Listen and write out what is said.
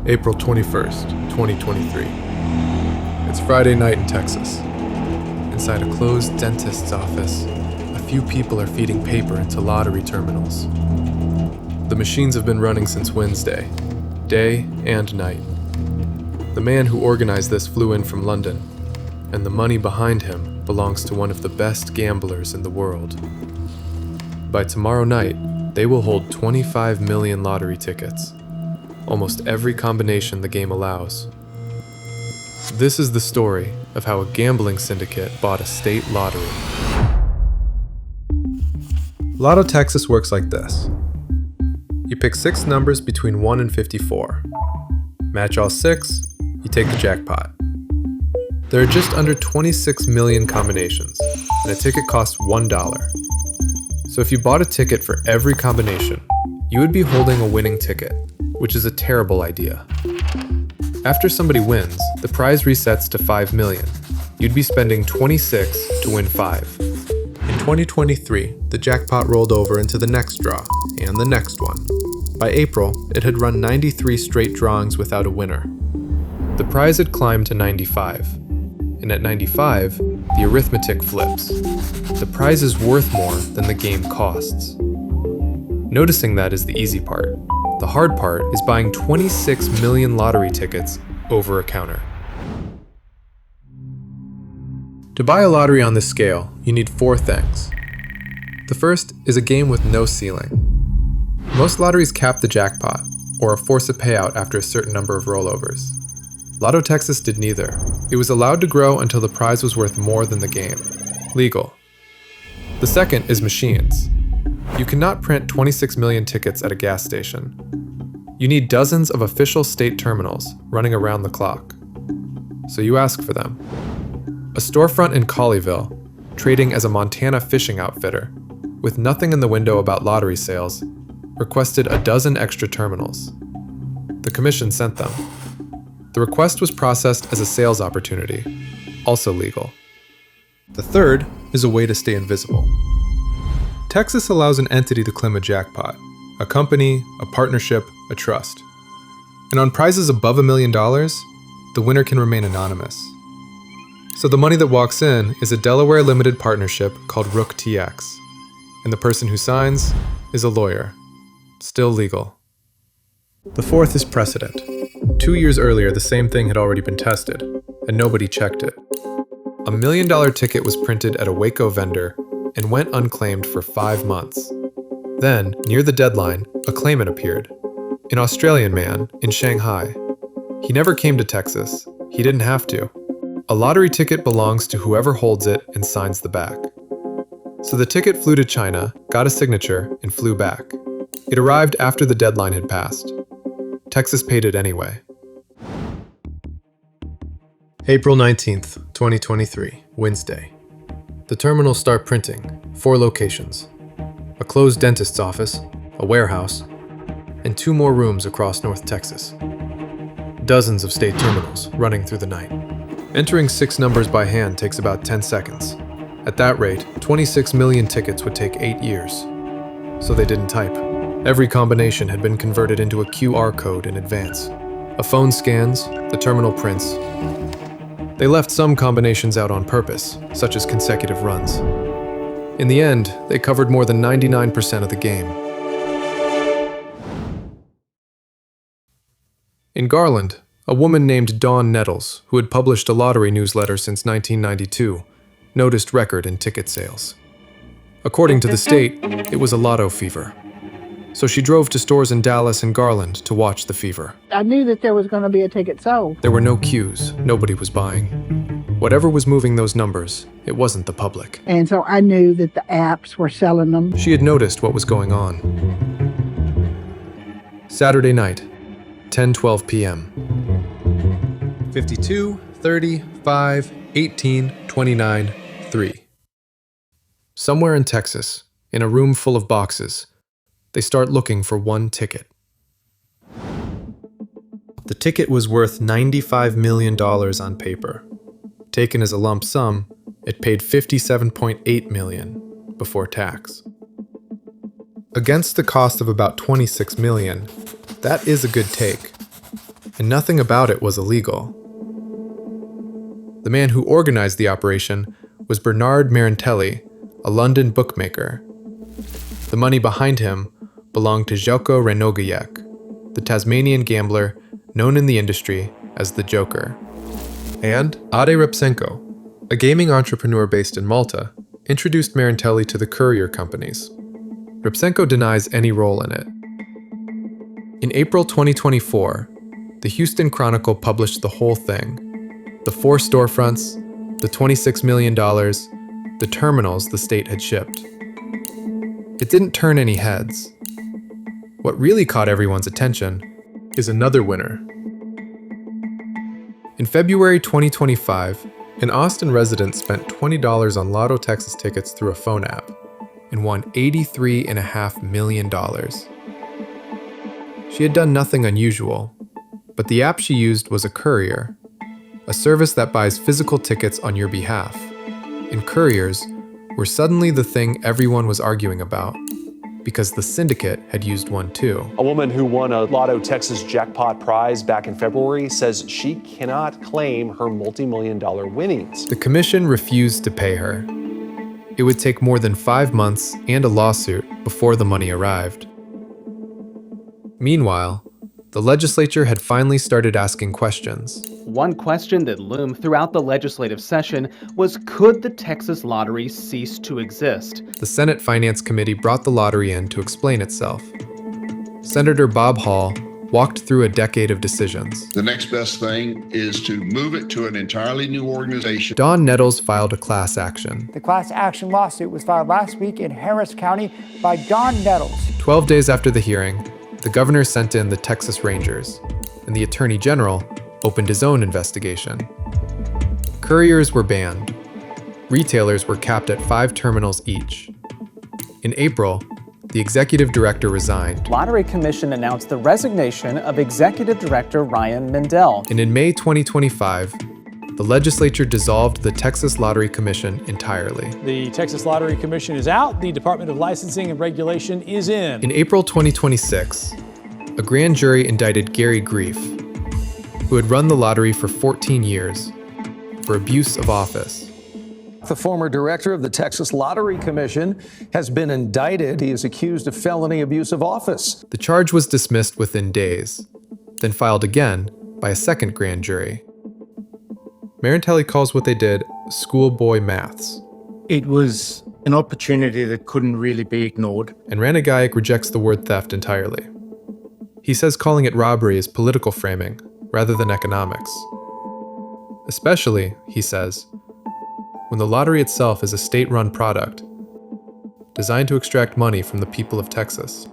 April 21st, 2023. It's Friday night in Texas. Inside a closed dentist's office, a few people are feeding paper into lottery terminals. The machines have been running since Wednesday, day and night. The man who organized this flew in from London, and the money behind him belongs to one of the best gamblers in the world. By tomorrow night, they will hold 25 million lottery tickets, almost every combination the game allows. This is the story of how a gambling syndicate bought a state lottery. Lotto Texas works like this. You pick 6 numbers between 1 and 54. Match all 6, you take the jackpot. There are just under 26 million combinations, and a ticket costs $1. So if you bought a ticket for every combination, you would be holding a winning ticket, which is a terrible idea. After somebody wins, the prize resets to 5 million. You'd be spending 26 to win 5. In 2023, the jackpot rolled over into the next draw, and the next one. By April, it had run 93 straight drawings without a winner. The prize had climbed to 95. And at 95, the arithmetic flips. The prize is worth more than the game costs. Noticing that is the easy part. The hard part is buying 26 million lottery tickets over a counter. To buy a lottery on this scale, you need 4 things. The first is a game with no ceiling. Most lotteries cap the jackpot, or force a payout after a certain number of rollovers. Lotto Texas did neither. It was allowed to grow until the prize was worth more than the game. Legal. The second is machines. You cannot print 26 million tickets at a gas station. You need dozens of official state terminals running around the clock. So you ask for them. A storefront in Colleyville, trading as a Montana fishing outfitter, with nothing in the window about lottery sales, requested a dozen extra terminals. The commission sent them. The request was processed as a sales opportunity, also legal. The third is a way to stay invisible. Texas allows an entity to claim a jackpot, a company, a partnership, a trust. And on prizes above $1 million, the winner can remain anonymous. So the money that walks in is a Delaware limited partnership called Rook TX, and the person who signs is a lawyer, still legal. The fourth is precedent. 2 years earlier, the same thing had already been tested, and nobody checked it. A $1 million ticket was printed at a Waco vendor and went unclaimed for 5 months. Then, near the deadline, a claimant appeared, an Australian man in Shanghai. He never came to Texas. He didn't have to. A lottery ticket belongs to whoever holds it and signs the back. So the ticket flew to China, got a signature, and flew back. It arrived after the deadline had passed. Texas paid it anyway. April 19th, 2023, Wednesday. The terminals start printing, 4 locations. A closed dentist's office, a warehouse, and 2 more rooms across North Texas. Dozens of state terminals running through the night. Entering 6 numbers by hand takes about 10 seconds. At that rate, 26 million tickets would take 8 years. So they didn't type. Every combination had been converted into a QR code in advance. A phone scans, the terminal prints. They left some combinations out on purpose, such as consecutive runs. In the end, they covered more than 99% of the game. In Garland, a woman named Dawn Nettles, who had published a lottery newsletter since 1992, noticed record in ticket sales. According to the state, it was a lotto fever. So she drove to stores in Dallas and Garland to watch the fever. I knew that there was going to be a ticket sold. There were no queues, nobody was buying. Whatever was moving those numbers, it wasn't the public. And so I knew that the apps were selling them. She had noticed what was going on. Saturday night, 10:12 p.m. 52, 30, 5, 18, 29, 3. Somewhere in Texas, in a room full of boxes, they start looking for one ticket. The ticket was worth $95 million on paper. Taken as a lump sum, it paid $57.8 million before tax. Against the cost of about $26 million, that is a good take. and nothing about it was illegal. The man who organized the operation was Bernard Marintelli, a London bookmaker. The money behind him belonged to Željko Ranogajec, the Tasmanian gambler known in the industry as the Joker. And Ade Repčenko, a gaming entrepreneur based in Malta, introduced Marintelli to the courier companies. Repčenko denies any role in it. In April 2024, the Houston Chronicle published the whole thing: the 4 storefronts, the $26 million, the terminals the state had shipped. It didn't turn any heads. What really caught everyone's attention is another winner. In February 2025, an Austin resident spent $20 on Lotto Texas tickets through a phone app and won $83.5 million. She had done nothing unusual, but the app she used was a courier, a service that buys physical tickets on your behalf. And couriers were suddenly the thing everyone was arguing about, because the syndicate had used one too. A woman who won a Lotto Texas jackpot prize back in February says she cannot claim her multi-million-dollar winnings. The commission refused to pay her. It would take more than 5 months and a lawsuit before the money arrived. Meanwhile, the legislature had finally started asking questions. One question that loomed throughout the legislative session was, could the Texas lottery cease to exist? The Senate Finance Committee brought the lottery in to explain itself. Senator Bob Hall walked through a decade of decisions. The next best thing is to move it to an entirely new organization. Don Nettles filed a class action. The class action lawsuit was filed last week in Harris County by Don Nettles. 12 days after the hearing, the governor sent in the Texas Rangers, and the Attorney General opened his own investigation. Couriers were banned. Retailers were capped at 5 terminals each. In April, the executive director resigned. Lottery Commission announced the resignation of Executive Director Ryan Mendel. And in May 2025, the legislature dissolved the Texas Lottery Commission entirely. The Texas Lottery Commission is out. The Department of Licensing and Regulation is in. In April 2026, a grand jury indicted Gary Grief, who had run the lottery for 14 years, for abuse of office. The former director of the Texas Lottery Commission has been indicted. He is accused of felony abuse of office. The charge was dismissed within days, then filed again by a second grand jury. Marintelli calls what they did schoolboy maths. It was an opportunity that couldn't really be ignored. And Ranogajec rejects the word theft entirely. He says calling it robbery is political framing rather than economics. Especially, he says, when the lottery itself is a state-run product designed to extract money from the people of Texas.